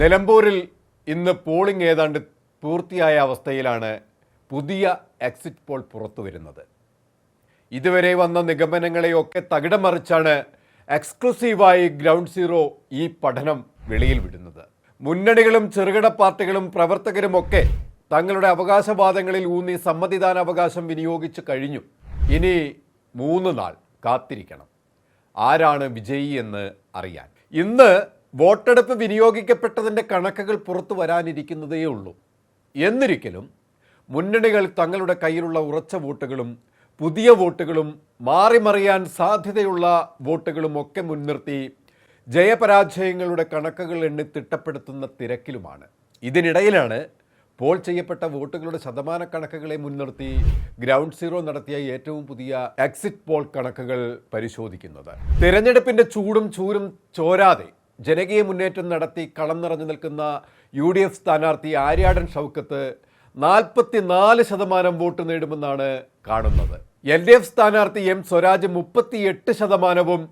നിലമ്പൂരിൽ ഇന്ന് പോളിംഗ് ഏതാണ്ട് പൂർത്തിയായ അവസ്ഥയിലാണ് പുതിയ എക്സിറ്റ് പോൾ പുറത്തു വരുന്നത്. ഇതുവരെ വന്ന നിഗമനങ്ങളെയൊക്കെ തകിടം മറിച്ചാണ് എക്സ്ക്ലൂസീവായി ഗ്രൗണ്ട് സീറോ ഈ പഠനം വെളിയിൽ വിടുന്നത്. മുന്നണികളും ചെറുകിട പാർട്ടികളും പ്രവർത്തകരുമൊക്കെ തങ്ങളുടെ അവകാശവാദങ്ങളിൽ ഊന്നി സമ്മതിദാനാവകാശം വിനിയോഗിച്ചു കഴിഞ്ഞു. ഇനി 3 നാൾ കാത്തിരിക്കണം ആരാണ് വിജയി എന്ന് അറിയാൻ. ഇന്ന് വോട്ടെടുപ്പ് വിനിയോഗിക്കപ്പെട്ടതിൻ്റെ കണക്കുകൾ പുറത്തു വരാനിരിക്കുന്നതേ ഉള്ളൂ. എന്നിരിക്കലും മുന്നണികൾ തങ്ങളുടെ കയ്യിലുള്ള ഉറച്ച വോട്ടുകളും പുതിയ വോട്ടുകളും മാറിമറിയാൻ സാധ്യതയുള്ള വോട്ടുകളും ഒക്കെ മുൻനിർത്തി ജയപരാജയങ്ങളുടെ കണക്കുകൾ എണ്ണി തിട്ടപ്പെടുത്തുന്ന തിരക്കിലുമാണ്. ഇതിനിടയിലാണ് പോൾ ചെയ്യപ്പെട്ട വോട്ടുകളുടെ ശതമാന കണക്കുകളെ മുൻനിർത്തി ഗ്രൗണ്ട് സീറോ നടത്തിയ ഏറ്റവും പുതിയ എക്സിറ്റ് പോൾ കണക്കുകൾ പരിശോധിക്കുന്നത്. തിരഞ്ഞെടുപ്പിന്റെ ചൂടും ചൂരും ചോരാതെ ജനകീയ മുന്നേറ്റം നടത്തി കളം നിറഞ്ഞു നിൽക്കുന്ന UDF സ്ഥാനാർത്ഥി ആര്യാടൻ ഷൗക്കത്ത് 44% വോട്ട് നേടുമെന്നാണ് കാണുന്നത്. LDF സ്ഥാനാർത്ഥി M സ്വരാജ് 38%,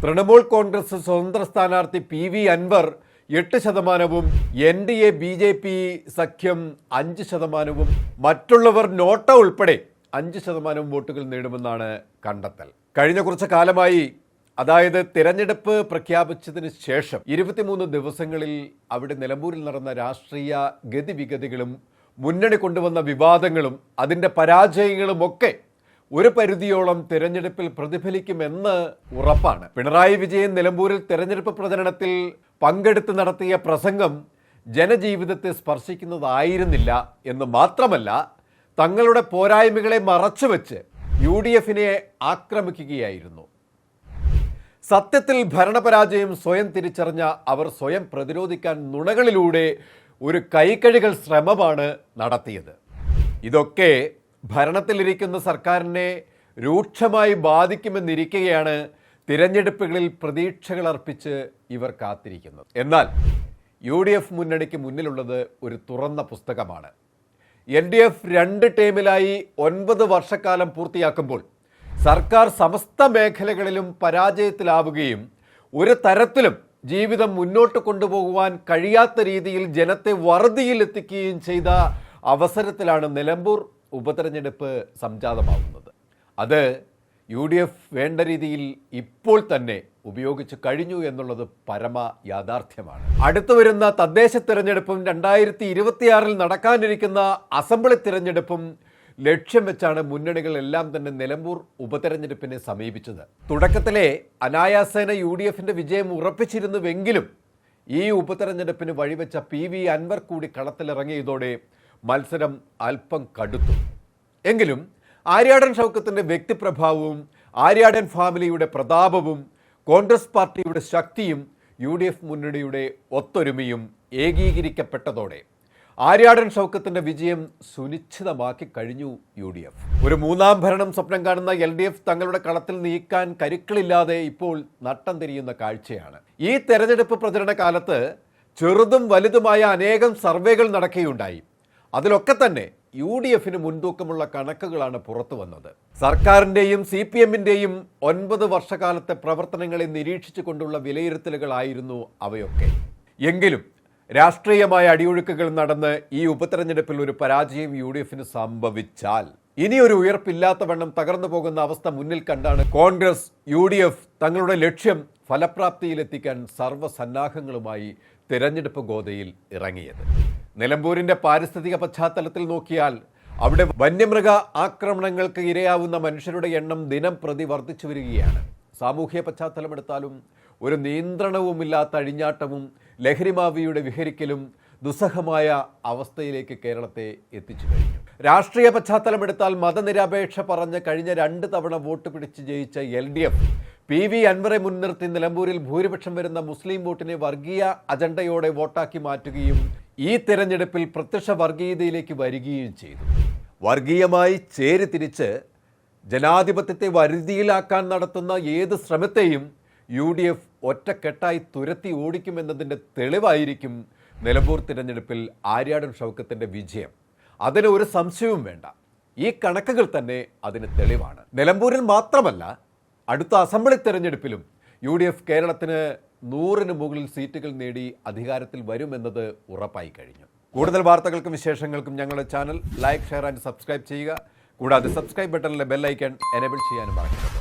തൃണമൂൽ കോൺഗ്രസ് സ്വതന്ത്ര സ്ഥാനാർത്ഥി PV അൻവർ 8%, NDA BJP സഖ്യം 5%, മറ്റുള്ളവർ നോട്ട ഉൾപ്പെടെ 5% വോട്ടുകൾ നേടുമെന്നാണ് കണ്ടെത്തൽ. കഴിഞ്ഞ കുറച്ച് കാലമായി, അതായത് തിരഞ്ഞെടുപ്പ് പ്രഖ്യാപിച്ചതിന് ശേഷം 23 ദിവസങ്ങളിൽ അവിടെ നിലമ്പൂരിൽ നടന്ന രാഷ്ട്രീയ ഗതിവിഗതികളും മുന്നണി കൊണ്ടുവന്ന വിവാദങ്ങളും അതിൻ്റെ പരാജയങ്ങളുമൊക്കെ ഒരു പരിധിയോളം തിരഞ്ഞെടുപ്പിൽ പ്രതിഫലിക്കുമെന്ന് ഉറപ്പാണ്. പിണറായി വിജയൻ നിലമ്പൂരിൽ തിരഞ്ഞെടുപ്പ് പ്രചരണത്തിൽ പങ്കെടുത്ത് നടത്തിയ പ്രസംഗം ജനജീവിതത്തെ സ്പർശിക്കുന്നതായിരുന്നില്ല എന്ന് മാത്രമല്ല, തങ്ങളുടെ പോരായ്മകളെ മറച്ചുവെച്ച് UDFനെ ആക്രമിക്കുകയായിരുന്നു. സത്യത്തിൽ ഭരണപരാജയം സ്വയം തിരിച്ചറിഞ്ഞ അവർ സ്വയം പ്രതിരോധിക്കാൻ നുണകളിലൂടെ ഒരു കൈക്കഴുകൽ ശ്രമമാണ് നടത്തിയത്. ഇതൊക്കെ ഭരണത്തിലിരിക്കുന്ന സർക്കാരിനെ രൂക്ഷമായി ബാധിക്കുമെന്നിരിക്കുകയാണ് തിരഞ്ഞെടുപ്പുകളിൽ പ്രതീക്ഷകൾ അർപ്പിച്ച് ഇവർ കാത്തിരിക്കുന്നത്. എന്നാൽ UDF മുന്നണിക്ക് മുന്നിലുള്ളത് ഒരു തുറന്ന പുസ്തകമാണ്. LDF 2 ടേമിലായി 9 വർഷക്കാലം പൂർത്തിയാക്കുമ്പോൾ സർക്കാർ സമസ്ത മേഖലകളിലും പരാജയത്തിലാവുകയും ഒരു തരത്തിലും ജീവിതം മുന്നോട്ട് കൊണ്ടുപോകുവാൻ കഴിയാത്ത രീതിയിൽ ജനത്തെ വറുതിയിലെത്തിക്കുകയും ചെയ്ത അവസരത്തിലാണ് നിലമ്പൂർ ഉപതെരഞ്ഞെടുപ്പ് സംജാതമാവുന്നത്. അത് UDF വേണ്ട രീതിയിൽ ഇപ്പോൾ തന്നെ ഉപയോഗിച്ച് കഴിഞ്ഞു എന്നുള്ളത് പരമ യാഥാർത്ഥ്യമാണ്. അടുത്തു വരുന്ന തദ്ദേശ തിരഞ്ഞെടുപ്പും 2026 നടക്കാനിരിക്കുന്ന അസംബ്ലി തിരഞ്ഞെടുപ്പും ലക്ഷ്യം വെച്ചാണ് മുന്നണികളെല്ലാം തന്നെ നിലമ്പൂർ ഉപതെരഞ്ഞെടുപ്പിനെ സമീപിച്ചത്. തുടക്കത്തിലെ അനായാസേന UDFന്റെ വിജയം ഉറപ്പിച്ചിരുന്നുവെങ്കിലും ഈ ഉപതെരഞ്ഞെടുപ്പിന് വഴിവെച്ച PV അൻവർ കൂടി കളത്തിലിറങ്ങിയതോടെ മത്സരം അല്പം കടുത്തു. എങ്കിലും ആര്യാടൻ ഷൗക്കത്തിൻ്റെ വ്യക്തിപ്രഭാവവും ആര്യാടൻ ഫാമിലിയുടെ പ്രതാപവും കോൺഗ്രസ് പാർട്ടിയുടെ ശക്തിയും UDF മുന്നണിയുടെ ഒത്തൊരുമയും ഏകീകരിക്കപ്പെട്ടതോടെ ആര്യാടൻ ഷൗക്കത്തിൻ്റെ വിജയം സുനിശ്ചിതമാക്കി കഴിഞ്ഞു UDF. ഒരു 3ാം ഭരണം സ്വപ്നം കാണുന്ന LDF തങ്ങളുടെ കളത്തിൽ നീക്കാൻ കരുക്കളില്ലാതെ ഇപ്പോൾ നട്ടം തിരിയുന്ന കാഴ്ചയാണ്. ഈ തെരഞ്ഞെടുപ്പ് പ്രചരണ കാലത്ത് ചെറുതും വലുതുമായ അനേകം സർവേകൾ നടക്കുകയുണ്ടായി. അതിലൊക്കെ തന്നെ UDFന് മുൻതൂക്കമുള്ള കണക്കുകളാണ് പുറത്തു വന്നത്. സർക്കാരിൻ്റെയും CPMൻ്റെയും 9 വർഷക്കാലത്തെ പ്രവർത്തനങ്ങളെ നിരീക്ഷിച്ചു കൊണ്ടുള്ള വിലയിരുത്തലുകളായിരുന്നു അവയൊക്കെ. എങ്കിലും രാഷ്ട്രീയമായ അടിയൊഴുക്കുകൾ നടന്ന് ഈ ഉപതെരഞ്ഞെടുപ്പിൽ ഒരു പരാജയം UDFന് സംഭവിച്ചാൽ ഇനിയൊരു ഉയർപ്പില്ലാത്ത വണ്ണം തകർന്നു പോകുന്ന അവസ്ഥ മുന്നിൽ കണ്ടാണ് കോൺഗ്രസ് UDF തങ്ങളുടെ ലക്ഷ്യം ഫലപ്രാപ്തിയിലെത്തിക്കാൻ സർവ്വസന്നാഹങ്ങളുമായി തിരഞ്ഞെടുപ്പ് ഗോതയിൽ ഇറങ്ങിയത്. നിലമ്പൂരിൻ്റെ പാരിസ്ഥിതിക പശ്ചാത്തലത്തിൽ നോക്കിയാൽ അവിടെ വന്യമൃഗ ആക്രമണങ്ങൾക്ക് ഇരയാവുന്ന മനുഷ്യരുടെ എണ്ണം ദിനം പ്രതി വർദ്ധിച്ചു വരികയാണ്. സാമൂഹ്യ പശ്ചാത്തലമെടുത്താലും ഒരു നിയന്ത്രണവുമില്ലാത്ത അഴിഞ്ഞാട്ടവും ലഹരിമാഫിയയുടെ വിഹരിക്കലും ദുസ്സഹമായ അവസ്ഥയിലേക്ക് കേരളത്തെ എത്തിച്ചു കഴിഞ്ഞു. രാഷ്ട്രീയ പശ്ചാത്തലമെടുത്താൽ മതനിരപേക്ഷ പറഞ്ഞ് കഴിഞ്ഞ 2 തവണ വോട്ട് പിടിച്ച് ജയിച്ച LDF PV അൻവറെ മുൻനിർത്തി നിലമ്പൂരിൽ ഭൂരിപക്ഷം വരുന്ന മുസ്ലിം വോട്ടിനെ വർഗീയ അജണ്ടയോടെ വോട്ടാക്കി മാറ്റുകയും ഈ തിരഞ്ഞെടുപ്പിൽ പ്രത്യക്ഷ വർഗീയതയിലേക്ക് വരികയും ചെയ്തു. വർഗീയമായി ചേരിതിരിച്ച് ജനാധിപത്യത്തെ വരുതിയിലാക്കാൻ നടത്തുന്ന ഏത് ശ്രമത്തെയും UDF ഒറ്റക്കെട്ടായി തുരത്തി ഓടിക്കുമെന്നതിൻ്റെ തെളിവായിരിക്കും നിലമ്പൂർ തിരഞ്ഞെടുപ്പിൽ ആര്യാടൻ ഷൗക്കത്തിൻ്റെ വിജയം. അതിന് ഒരു സംശയവും വേണ്ട. ഈ കണക്കുകൾ തന്നെ അതിന് തെളിവാണ്. നിലമ്പൂരിൽ മാത്രമല്ല, അടുത്ത അസംബ്ലി തെരഞ്ഞെടുപ്പിലും UDF കേരളത്തിന് 100-ന് മുകളിൽ സീറ്റുകൾ നേടി അധികാരത്തിൽ വരുമെന്നത് ഉറപ്പായി കഴിഞ്ഞു. കൂടുതൽ വാർത്തകൾക്കും വിശേഷങ്ങൾക്കും ഞങ്ങളുടെ channel like, share and subscribe ചെയ്യുക. കൂടാതെ സബ്സ്ക്രൈബ് ബട്ടണിലെ ബെൽ ഐക്കൺ എനേബിൾ ചെയ്യാനും മറക്കരുത്.